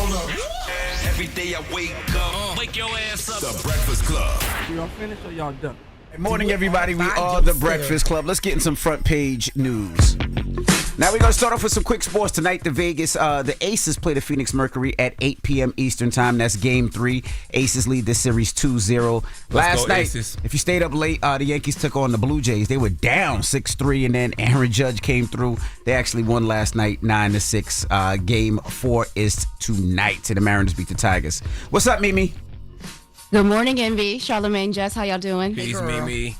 Hold up. Every day I wake up, wake your ass up. The Breakfast Club. Y'all finished or y'all done? Good morning, everybody. We are the Breakfast Club. Let's get in some front page news. Now we're going to start off with some quick sports tonight. The Aces play the Phoenix Mercury at 8 p.m. Eastern time. That's Game 3. Aces lead this series 2-0. Last night, Aces. if you stayed up late, the Yankees took on the Blue Jays. They were down 6-3, and then Aaron Judge came through. They actually won last night 9-6. Game 4 is tonight. And the Mariners beat the Tigers. What's up, Mimi? Good morning, Envy. Charlamagne, Jess, how y'all doing? Peace, Mimi.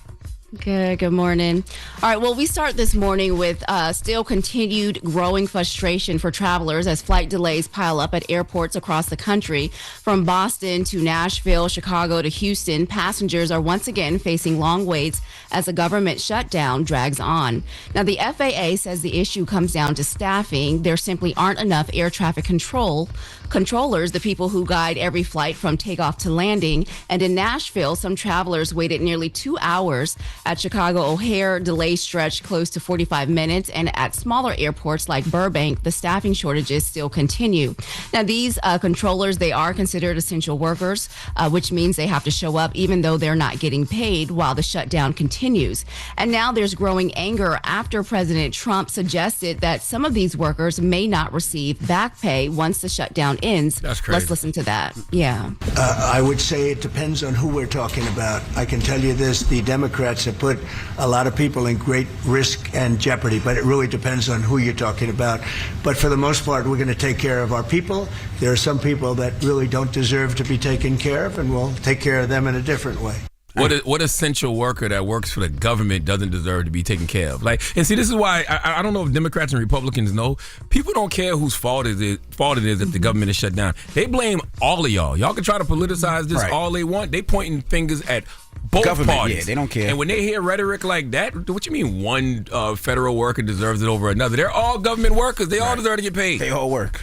Good morning. All right, well, we start this morning with still continued growing frustration for travelers as flight delays pile up at airports across the country. From Boston to Nashville, Chicago to Houston, passengers are once again facing long waits as the government shutdown drags on. Now, the FAA says the issue comes down to staffing. There simply aren't enough air traffic controllers, the people who guide every flight from takeoff to landing. And in Nashville, some travelers waited nearly 2 hours. At Chicago O'Hare, delays stretched close to 45 minutes, and at smaller airports like Burbank, the staffing shortages still continue. Now, these controllers, they are considered essential workers, which means they have to show up even though they're not getting paid while the shutdown continues. And now there's growing anger after President Trump suggested that some of these workers may not receive back pay once the shutdown ends. That's crazy. Let's listen to that. Yeah. I would say it depends on who we're talking about. I can tell you this, the Democrats have put a lot of people in great risk and jeopardy, but it really depends on who you're talking about. But for the most part, we're going to take care of our people. There are some people that really don't deserve to be taken care of, and we'll take care of them in a different way. What essential worker that works for the government doesn't deserve to be taken care of? Like, and see, this is why I don't know if Democrats and Republicans know. People don't care whose fault it is if the government is shut down. They blame all of y'all. Y'all can try to politicize this all they want. They pointing fingers at both parties. Yeah, they don't care. And when they hear rhetoric like that, what you mean one federal worker deserves it over another? They're all government workers. They all deserve to get paid. They all work.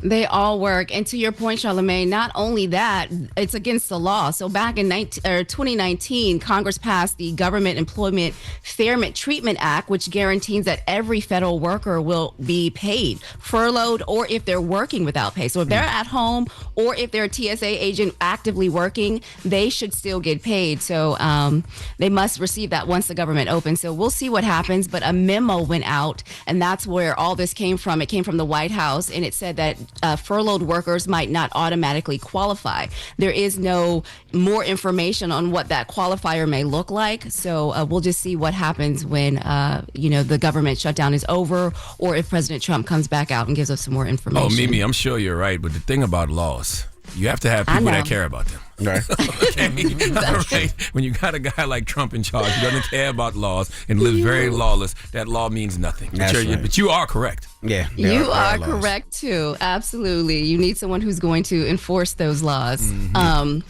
They all work. And to your point, Charlamagne, not only that, it's against the law. So back in 2019, Congress passed the Government Employment Fair Treatment Act, which guarantees that every federal worker will be paid, furloughed, or if they're working without pay. So if they're at home or if they're a TSA agent actively working, they should still get paid. So they must receive that once the government opens. So we'll see what happens. But a memo went out, and that's where all this came from. It came from the White House, and it said that furloughed workers might not automatically qualify. There is no more information on what that qualifier may look like. So we'll just see what happens when, the government shutdown is over, or if President Trump comes back out and gives us some more information. Oh, Mimi, I'm sure you're right. But the thing about laws, you have to have people that care about them. Right. Okay. When you got a guy like Trump in charge who doesn't care about laws and lives very lawless, that law means nothing. But you are correct. Yeah. You are correct, too. Absolutely. You need someone who's going to enforce those laws. Mm-hmm.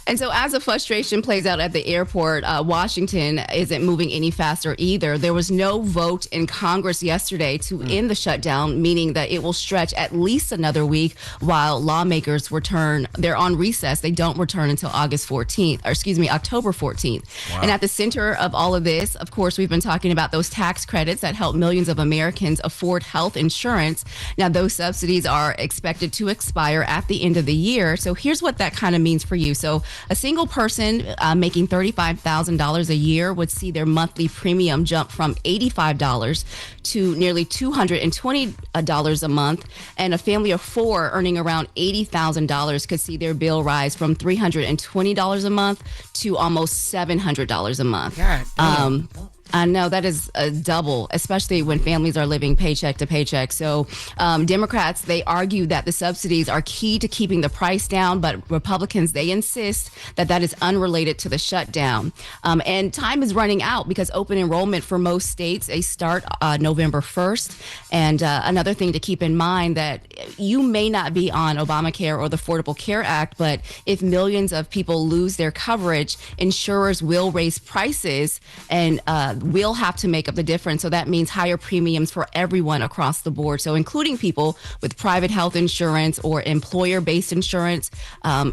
And so as the frustration plays out at the airport, Washington isn't moving any faster either. There was no vote in Congress yesterday to end the shutdown, meaning that it will stretch at least another week while lawmakers return. They're on recess. They don't return until October 14th. Wow. And at the center of all of this, of course, we've been talking about those tax credits that help millions of Americans afford health insurance. Now, those subsidies are expected to expire at the end of the year. So here's what that kind of means for you. So a single person making $35,000 a year would see their monthly premium jump from $85 to nearly $220 a month. And a family of four earning around $80,000 could see their bill rise from $320 a month to almost $700 a month. God, I know that is a double, especially when families are living paycheck to paycheck. So Democrats, they argue that the subsidies are key to keeping the price down, but Republicans, they insist that that is unrelated to the shutdown. And time is running out because open enrollment for most states, they start November 1st. And another thing to keep in mind that you may not be on Obamacare or the Affordable Care Act, but if millions of people lose their coverage, insurers will raise prices, and will have to make up the difference. So that means higher premiums for everyone across the board. So including people with private health insurance or employer-based insurance,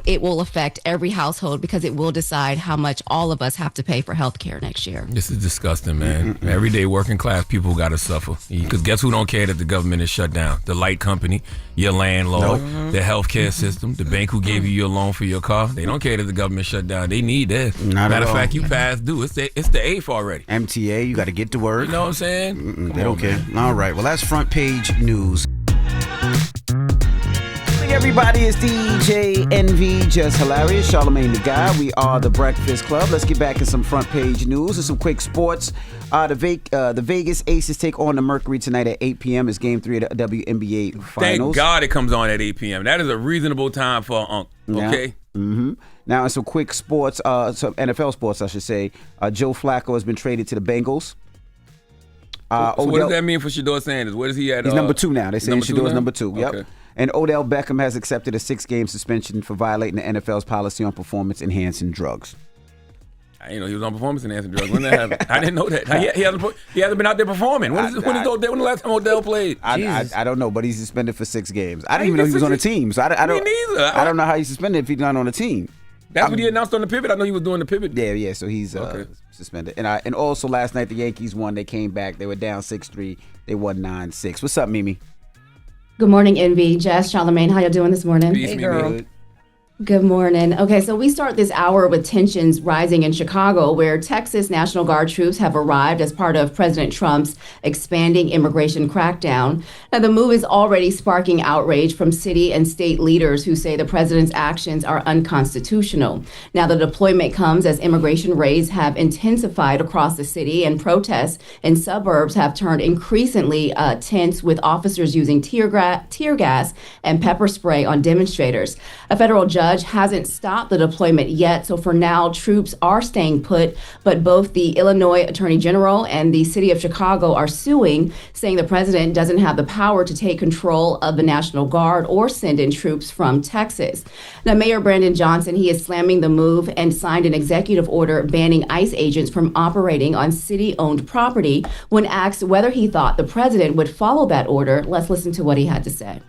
it will affect every household because it will decide how much all of us have to pay for health care next year. This is disgusting, man. Everyday working class people got to suffer. Because guess who don't care that the government is shut down? The light company, your landlord, the healthcare system, the bank who gave you your loan for your car. They don't care that the government shut down. They need this. Matter of fact, you passed due. It's the 8th already. MTA, you got to get to work. You know what I'm saying? They don't care. All right. Well, that's front page news. Hey everybody, it's DJ NV, Jess Hilarious, Charlamagne the Guy. We are the Breakfast Club. Let's get back in some front page news and some quick sports. The Vegas Aces take on the Mercury tonight at 8 p.m. It's Game 3 of the WNBA Finals. Thank God it comes on at 8 p.m. That is a reasonable time for Unc. Okay? Mm-hmm. Now, in some quick sports, some NFL sports, I should say. Joe Flacco has been traded to the Bengals. So what does that mean for Shador Sanders? Where is he at? He's number 2 now. They're saying Shador's number 2. Yep. Okay. And Odell Beckham has accepted a 6-game suspension for violating the NFL's policy on performance-enhancing drugs. I didn't know he was on performance-enhancing drugs. When that happened? I didn't know that. He hasn't been out there performing. When the last time Odell played? I don't know, but he's suspended for 6 games. I didn't even know he was on a team. So I don't. Me neither. I don't know how he's suspended if he's not on a team. That's what he announced on the pivot. I know he was doing the pivot. Yeah. So he's suspended. And also last night the Yankees won. They came back. They were down 6-3. They won 9-6. What's up, Mimi? Good morning, Envy. Jess, Charlamagne, how you doing this morning? Peace, girl. Good morning. Okay, so we start this hour with tensions rising in Chicago, where Texas National Guard troops have arrived as part of President Trump's expanding immigration crackdown. Now, the move is already sparking outrage from city and state leaders who say the president's actions are unconstitutional. Now, the deployment comes as immigration raids have intensified across the city, and protests in suburbs have turned increasingly tense, with officers using tear gas and pepper spray on demonstrators. A federal judge hasn't stopped the deployment yet, so for now, troops are staying put, but both the Illinois Attorney General and the city of Chicago are suing, saying the president doesn't have the power to take control of the National Guard or send in troops from Texas. Now, Mayor Brandon Johnson, he is slamming the move and signed an executive order banning ICE agents from operating on city-owned property. When asked whether he thought the president would follow that order, let's listen to what he had to say.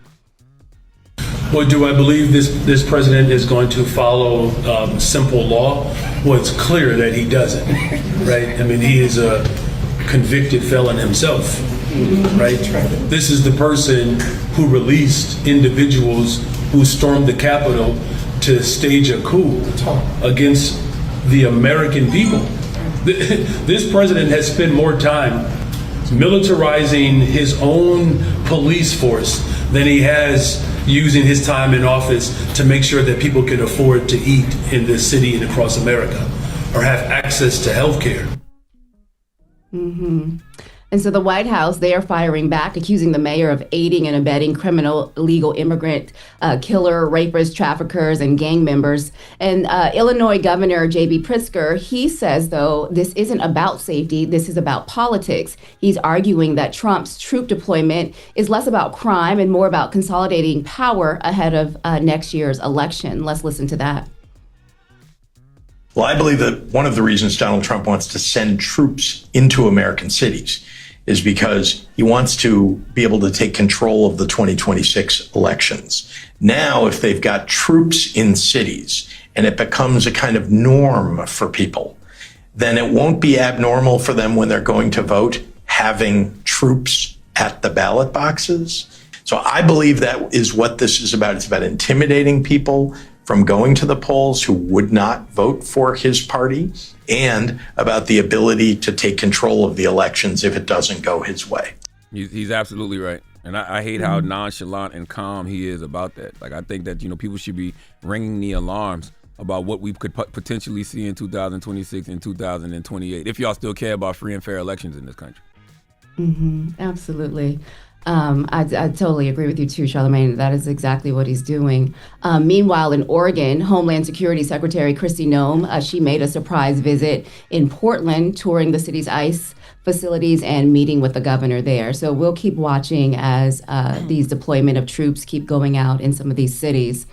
Well, do I believe this president is going to follow simple law? Well, it's clear that he doesn't, right? I mean, he is a convicted felon himself, right? This is the person who released individuals who stormed the Capitol to stage a coup against the American people. This president has spent more time militarizing his own police force than he has using his time in office to make sure that people can afford to eat in this city and across America or have access to health care. Mm-hmm. And so the White House, they are firing back, accusing the mayor of aiding and abetting criminal, illegal immigrant, killer, rapists, traffickers, and gang members. And Illinois Governor J.B. Pritzker, he says, though, this isn't about safety. This is about politics. He's arguing that Trump's troop deployment is less about crime and more about consolidating power ahead of next year's election. Let's listen to that. Well, I believe that one of the reasons Donald Trump wants to send troops into American cities is because he wants to be able to take control of the 2026 elections. Now, if they've got troops in cities and it becomes a kind of norm for people, then it won't be abnormal for them when they're going to vote having troops at the ballot boxes. So I believe that is what this is about. It's about intimidating people from going to the polls who would not vote for his party, and about the ability to take control of the elections if it doesn't go his way. He's absolutely right. And I hate how nonchalant and calm he is about that. Like, I think that, people should be ringing the alarms about what we could potentially see in 2026 and 2028, if y'all still care about free and fair elections in this country. Mm-hmm. Absolutely. I totally agree with you too, Charlamagne. That is exactly what he's doing. Meanwhile, in Oregon, Homeland Security Secretary Kristi Noem, she made a surprise visit in Portland, touring the city's ICE facilities and meeting with the governor there. So we'll keep watching as these deployment of troops keep going out in some of these cities.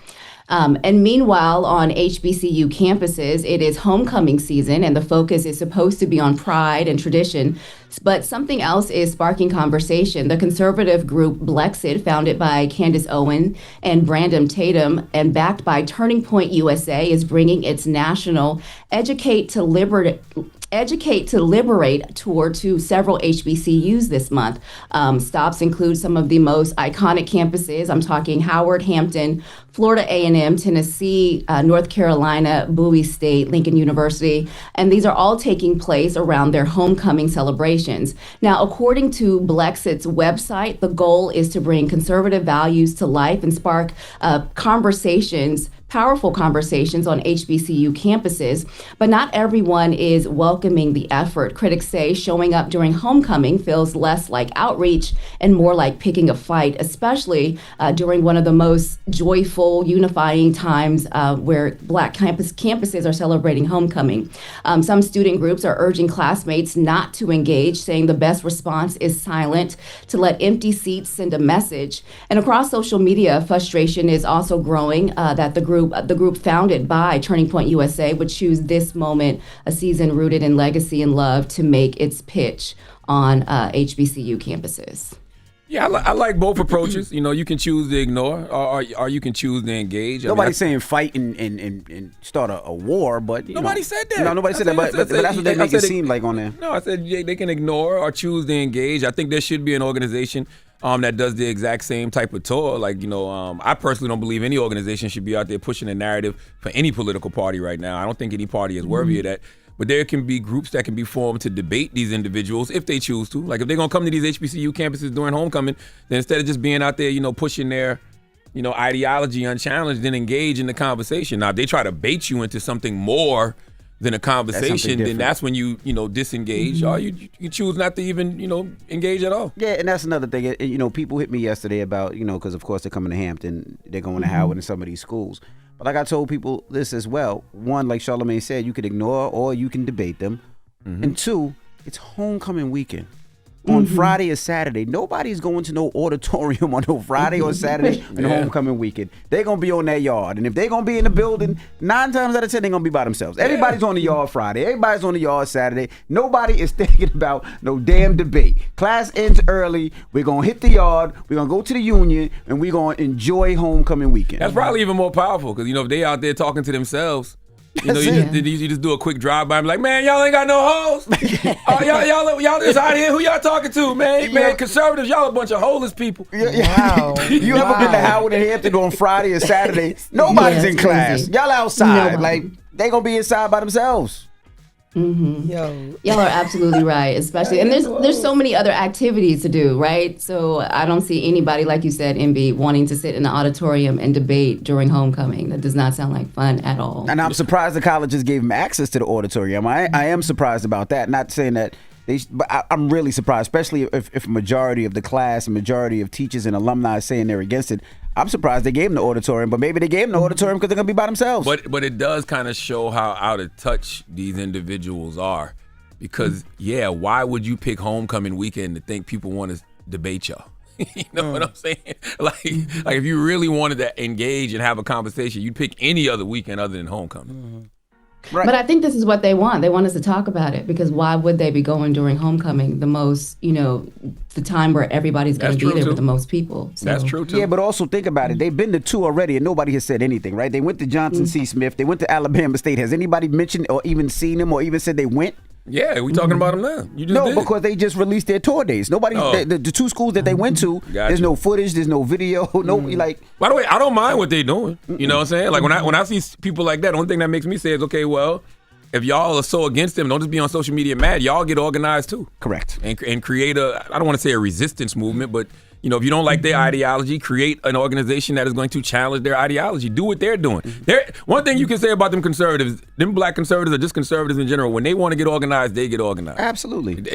And meanwhile, on HBCU campuses, it is homecoming season, and the focus is supposed to be on pride and tradition. But something else is sparking conversation. The conservative group Blexit, founded by Candace Owen and Brandon Tatum and backed by Turning Point USA, is bringing its national Educate to Liberate tour to several HBCUs this month. Stops include some of the most iconic campuses. I'm talking Howard, Hampton, Florida A&M, Tennessee, North Carolina, Bowie State, Lincoln University, and these are all taking place around their homecoming celebrations. Now, according to Blexit's website, the goal is to bring conservative values to life and spark powerful conversations on HBCU campuses, but not everyone is welcoming the effort. Critics say showing up during homecoming feels less like outreach and more like picking a fight, especially during one of the most joyful, unifying times where Black campuses are celebrating homecoming. Some student groups are urging classmates not to engage, saying the best response is silent, to let empty seats send a message. And across social media, frustration is also growing that the group founded by Turning Point USA would choose this moment, a season rooted in legacy and love, to make its pitch on HBCU campuses. Yeah, I like both approaches. You can choose to ignore, or you can choose to engage. Nobody's saying fight and start a war, but nobody said that. No, nobody said that. But that's what they make it seem like on there. No, I said they can ignore or choose to engage. I think there should be an organization that does the exact same type of tour. I personally don't believe any organization should be out there pushing a narrative for any political party right now. I don't think any party is worthy of that. But there can be groups that can be formed to debate these individuals if they choose to. Like if they're gonna come to these HBCU campuses during homecoming, then instead of just being out there, pushing their, ideology unchallenged, then engage in the conversation. Now, if they try to bait you into something more than a conversation, then that's when you disengage, or you choose not to even engage at all. Yeah, and that's another thing. People hit me yesterday about because of course they're coming to Hampton, they're going to Howard and some of these schools. But like I told people this as well. One, like Charlamagne said, you could ignore or you can debate them, and two, it's homecoming weekend. On Friday or Saturday, nobody's going to no auditorium on no Friday or Saturday and homecoming weekend. They're going to be on their yard. And if they're going to be in the building, 9 times out of 10, they're going to be by themselves. Everybody's on the yard Friday. Everybody's on the yard Saturday. Nobody is thinking about no damn debate. Class ends early. We're going to hit the yard. We're going to go to the union, and we're going to enjoy homecoming weekend. That's probably even more powerful because, if they out there talking to themselves, you just do a quick drive-by and be like, man, y'all ain't got no hoes. Y'all just out here. Who y'all talking to, man? Man, conservatives, y'all a bunch of holeless people. Wow. You ever been to Howard and Hampton on Friday or Saturday? Nobody's in class. Y'all outside. Like, they going to be inside by themselves. Y'all are absolutely right, especially, and there's so many other activities to do, right? So I don't see anybody, like you said, MB, wanting to sit in the auditorium and debate during homecoming. That does not sound like fun at all. And I'm surprised the colleges gave them access to the auditorium. I am surprised about that. Not saying that but I'm really surprised, especially if a majority of the class, a majority of teachers and alumni is saying they're against it. I'm surprised they gave them the auditorium, but maybe they gave them the auditorium because they're going to be by themselves. But it does kind of show how out of touch these individuals are. Because, why would you pick homecoming weekend to think people want to debate y'all? You know what I'm saying? Like if you really wanted to engage and have a conversation, you'd pick any other weekend other than homecoming. Right. But I think this is what they want. They want us to talk about it because why would they be going during homecoming, the most, the time where everybody's going to be there with the most people. So. That's true, too. Yeah, but also think about it. They've been to 2 already and nobody has said anything, right? They went to Johnson C. Smith. They went to Alabama State. Has anybody mentioned or even seen them or even said they went? Yeah, we talking about them now. You just did. Because they just released their tour dates. Nobody, the 2 schools that they went to, there's no footage, there's no video, like. By the way, I don't mind what they doing. You know what I'm saying? Like when I see people like that, the only thing that makes me say is, okay, well, if y'all are so against them, don't just be on social media mad. Y'all get organized too. Correct. And create I don't want to say a resistance movement, but if you don't like their ideology, create an organization that is going to challenge their ideology. Do what they're doing. One thing you can say about them conservatives, them black conservatives or just conservatives in general, when they want to get organized, they get organized. Absolutely.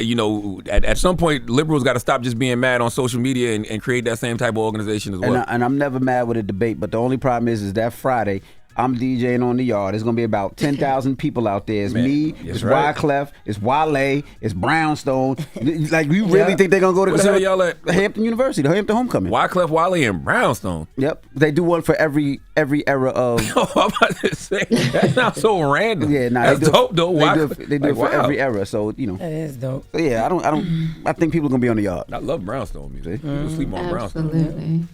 At some point, liberals got to stop just being mad on social media and create that same type of organization as well. And I'm never mad with a debate, but the only problem is that Friday, I'm DJing on the yard. There's gonna be about 10,000 people out there. It's Man, me, that's it's right. Wyclef, it's Wale, it's Brownstone. Like, you really think they're gonna go to What's that y'all at? Hampton University, the Hampton Homecoming? Wyclef, Wale, and Brownstone. Yep, they do one for every era of. Oh, I'm about to say that's not so random. Yeah, nah, that's they do, dope though. They do it for every era. So That is dope. So yeah, I think people are gonna be on the yard. I love Brownstone music. People sleep on Brownstone. Absolutely.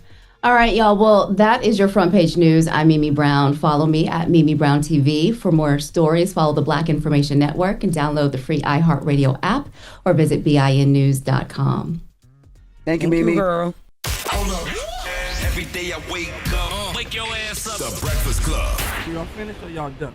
All right, y'all. Well, that is your front page news. I'm Mimi Brown. Follow me at Mimi Brown TV. For more stories, follow the Black Information Network and download the free iHeartRadio app or visit BINnews.com. Thank you, Mimi. Girl. Every day I wake up, wake your ass up. The Breakfast Club. Y'all finished or y'all done?